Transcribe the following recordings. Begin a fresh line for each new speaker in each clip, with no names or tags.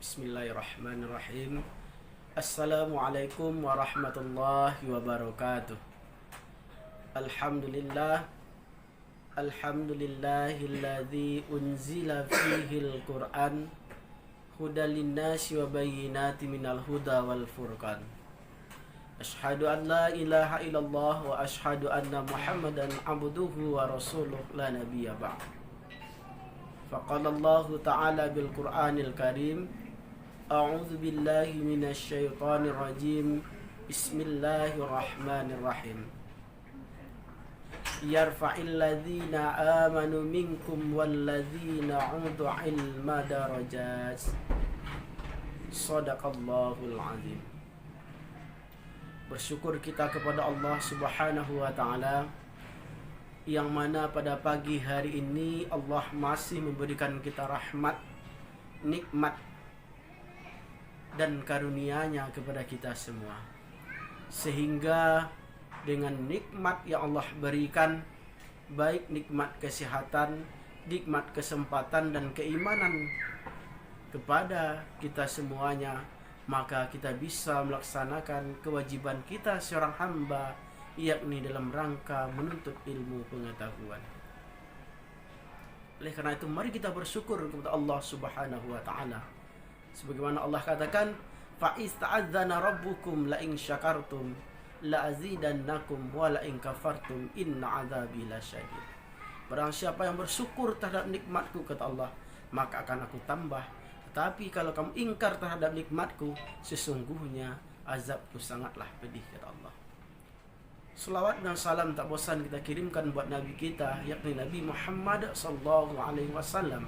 Bismillahirrahmanirrahim. Assalamualaikum warahmatullahi wabarakatuh. Alhamdulillah. Alhamdulillahilladzi unzila fihil Qur'an hudan linnasi wa bayyinatin minal huda wal furqan. Asyhadu an la ilaha illallah wa asyhadu anna Muhammadan abduhu wa rasuluh la nabiyya ba'd. Faqala Allah Ta'ala bil Qur'anil Karim, a'udzu billahi minasy syaithanir rajim. Bismillahirrahmanirrahim. Yarfa'il ladzina amanu minkum wal ladzina 'utul 'ilma darajat. Shadaqallahul 'azim. Bersyukur kita kepada Allah Subhanahu wa taala yang mana pada pagi hari ini Allah masih memberikan kita rahmat, nikmat dan karunia-Nya kepada kita semua. Sehingga dengan nikmat yang Allah berikan, baik nikmat kesehatan, nikmat kesempatan dan keimanan kepada kita semuanya, maka kita bisa melaksanakan kewajiban kita seorang hamba, yakni dalam rangka menuntut ilmu pengetahuan. Oleh karena itu mari kita bersyukur kepada Allah Subhanahu wa taala. Sebagaimana Allah katakan, fa ista'adzana rabbukum la in syakartum la azidannakum wa la in kafartum inna adzabi lasyadid. Barang siapa yang bersyukur terhadap nikmatku, kata Allah, maka akan aku tambah. Tetapi kalau kamu ingkar terhadap nikmatku, sesungguhnya azabku sangatlah pedih, kata Allah. Selawat dan salam tak bosan kita kirimkan buat Nabi kita, yakni Nabi Muhammad sallallahu alaihi wasallam,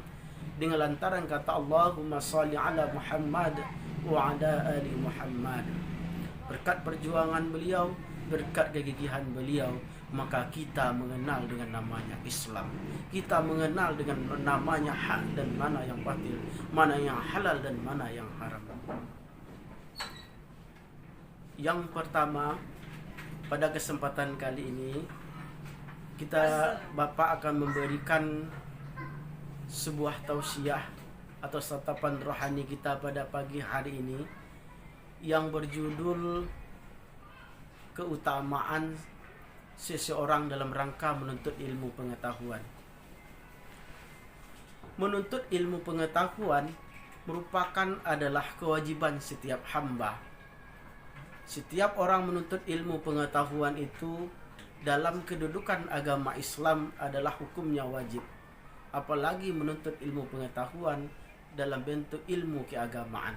dengan lantaran kata Allahumma shalli ala Muhammad wa ala ali Muhammad. Berkat perjuangan beliau, berkat kegigihan beliau, maka kita mengenal dengan namanya Islam. Kita mengenal dengan namanya hak dan mana yang batil, mana yang halal dan mana yang haram. Yang pertama, pada kesempatan kali ini Bapak akan memberikan sebuah tausiah atau santapan rohani kita pada pagi hari ini yang berjudul keutamaan seseorang dalam rangka menuntut ilmu pengetahuan. Menuntut ilmu pengetahuan merupakan adalah kewajiban setiap hamba. Setiap orang menuntut ilmu pengetahuan itu dalam kedudukan agama Islam adalah hukumnya wajib. Apalagi menuntut ilmu pengetahuan dalam bentuk ilmu keagamaan.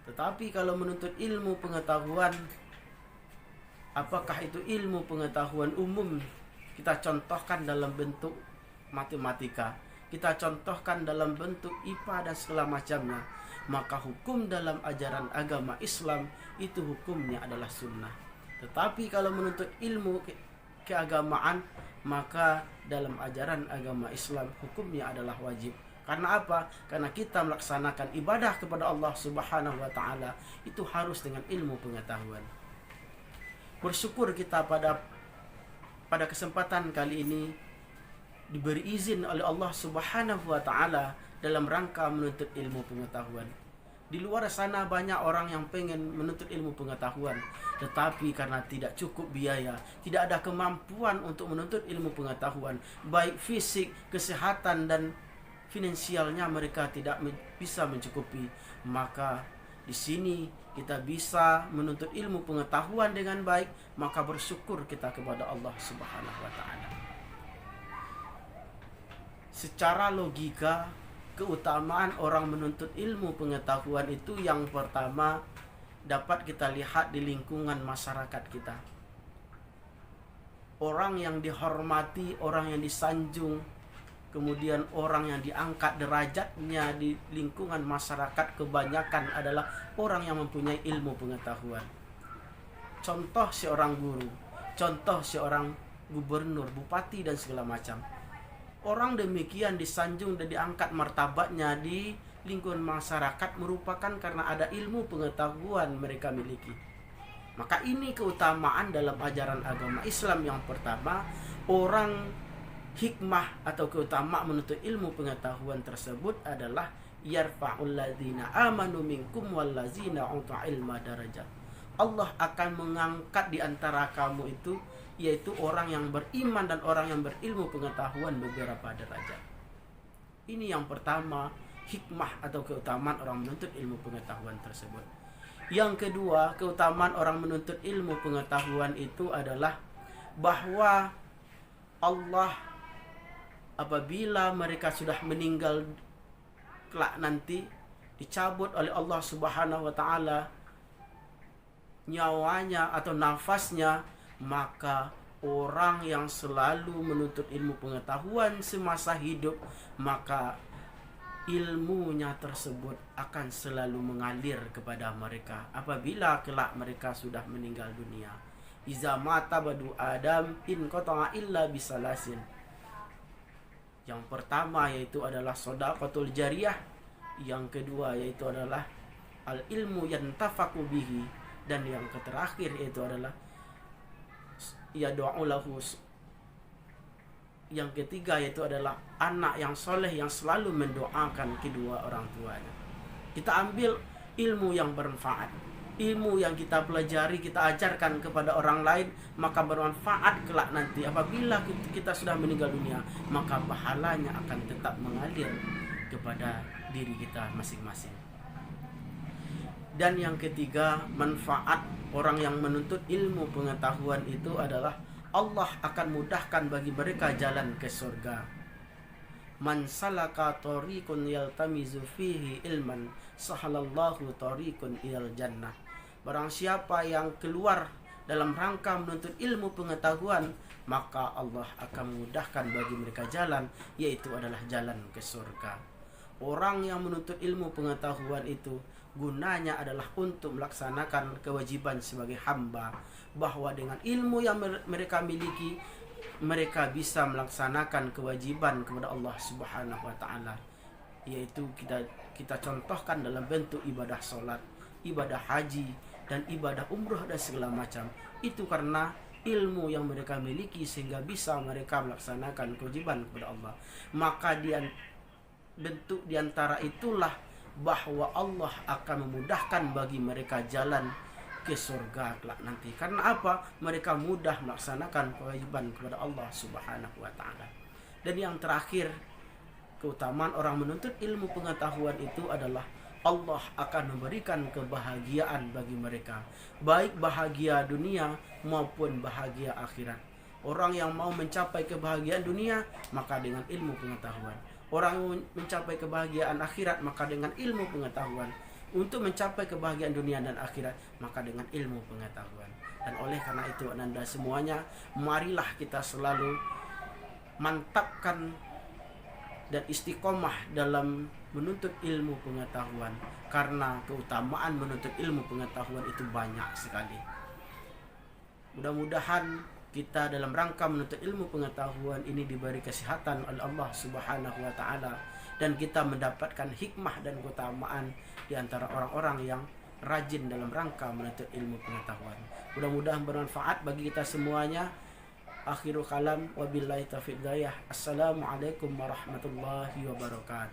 Tetapi kalau menuntut ilmu pengetahuan, apakah itu ilmu pengetahuan umum? Kita contohkan dalam bentuk matematika, kita contohkan dalam bentuk IPA dan segala macamnya, maka hukum dalam ajaran agama Islam itu hukumnya adalah sunnah. Tetapi kalau menuntut ilmu keagamaan, maka dalam ajaran agama Islam hukumnya adalah wajib. Karena apa? Karena kita melaksanakan ibadah kepada Allah Subhanahu wa taala itu harus dengan ilmu pengetahuan. Bersyukur kita pada kesempatan kali ini diberi izin oleh Allah Subhanahu wa taala dalam rangka menuntut ilmu pengetahuan. Di luar sana banyak orang yang pengen menuntut ilmu pengetahuan, tetapi karena tidak cukup biaya, tidak ada kemampuan untuk menuntut ilmu pengetahuan, baik fisik, kesehatan dan finansialnya mereka tidak bisa mencukupi, maka di sini kita bisa menuntut ilmu pengetahuan dengan baik, maka bersyukur kita kepada Allah Subhanahu wa taala. Secara logika, keutamaan orang menuntut ilmu pengetahuan itu yang pertama dapat kita lihat di lingkungan masyarakat kita. Orang yang dihormati, orang yang disanjung, kemudian orang yang diangkat derajatnya di lingkungan masyarakat kebanyakan adalah orang yang mempunyai ilmu pengetahuan. Contoh seorang guru, contoh seorang gubernur, bupati dan segala macam. Orang demikian disanjung dan diangkat martabatnya di lingkungan masyarakat merupakan karena ada ilmu pengetahuan mereka miliki. Maka ini keutamaan dalam ajaran agama Islam yang pertama, orang hikmah atau keutamaan menuntut ilmu pengetahuan tersebut adalah yarfa'ul ladzina amanu minkum wal ladzina utul ilma darajat. Allah akan mengangkat di antara kamu itu, yaitu orang yang beriman dan orang yang berilmu pengetahuan, beberapa derajat. Ini yang pertama, hikmah atau keutamaan orang menuntut ilmu pengetahuan tersebut. Yang kedua, keutamaan orang menuntut ilmu pengetahuan itu adalah bahwa Allah apabila mereka sudah meninggal kelak nanti, dicabut oleh Allah Subhanahu wa taala nyawanya atau nafasnya, maka orang yang selalu menuntut ilmu pengetahuan semasa hidup, maka ilmunya tersebut akan selalu mengalir kepada mereka apabila kelak mereka sudah meninggal dunia. Iza mata badu adam in qata'a illa bisalasin. Yang pertama yaitu adalah shadaqatul jariyah, yang kedua yaitu adalah al ilmu yantafaku bihi, dan yang terakhir yaitu adalah yad'u lahu. Yang ketiga yaitu adalah anak yang soleh yang selalu mendoakan kedua orang tuanya. Kita ambil ilmu yang bermanfaat, ilmu yang kita pelajari, kita ajarkan kepada orang lain, maka bermanfaat kelak nanti. Apabila kita sudah meninggal dunia, maka pahalanya akan tetap mengalir kepada diri kita masing-masing. Dan yang ketiga, manfaat orang yang menuntut ilmu pengetahuan itu adalah Allah akan mudahkan bagi mereka jalan ke surga. Man salaka tariqun yaltamizu fihi ilman sahalallahu tariqun ilal jannah. Barang siapa yang keluar dalam rangka menuntut ilmu pengetahuan, maka Allah akan memudahkan bagi mereka jalan, yaitu adalah jalan ke surga. Orang yang menuntut ilmu pengetahuan itu gunanya adalah untuk melaksanakan kewajiban sebagai hamba, bahwa dengan ilmu yang mereka miliki, mereka bisa melaksanakan kewajiban kepada Allah Subhanahu wa taala, yaitu kita contohkan dalam bentuk ibadah salat, ibadah haji, dan ibadah umroh dan segala macam. Itu karena ilmu yang mereka miliki sehingga bisa mereka melaksanakan kewajiban kepada Allah. Maka bentuk diantara itulah bahwa Allah akan memudahkan bagi mereka jalan ke surga kelak nanti. Karena apa? Mereka mudah melaksanakan kewajiban kepada Allah Subhanahu wa taala. Dan yang terakhir, keutamaan orang menuntut ilmu pengetahuan itu adalah Allah akan memberikan kebahagiaan bagi mereka, baik bahagia dunia maupun bahagia akhirat. Orang yang mau mencapai kebahagiaan dunia, maka dengan ilmu pengetahuan. Orang yang mencapai kebahagiaan akhirat, maka dengan ilmu pengetahuan. Untuk mencapai kebahagiaan dunia dan akhirat, maka dengan ilmu pengetahuan. Dan oleh karena itu, Ananda semuanya, marilah kita selalu mantapkan dan istiqomah dalam menuntut ilmu pengetahuan, karena keutamaan menuntut ilmu pengetahuan itu banyak sekali. Mudah-mudahan kita dalam rangka menuntut ilmu pengetahuan ini diberi kesehatan oleh Allah Subhanahu wa taala, dan kita mendapatkan hikmah dan keutamaan di antara orang-orang yang rajin dalam rangka menuntut ilmu pengetahuan. Mudah-mudahan bermanfaat bagi kita semuanya. Akhirul kalam, wabillahi taufiq hidayah. Assalamualaikum warahmatullahi wabarakatuh.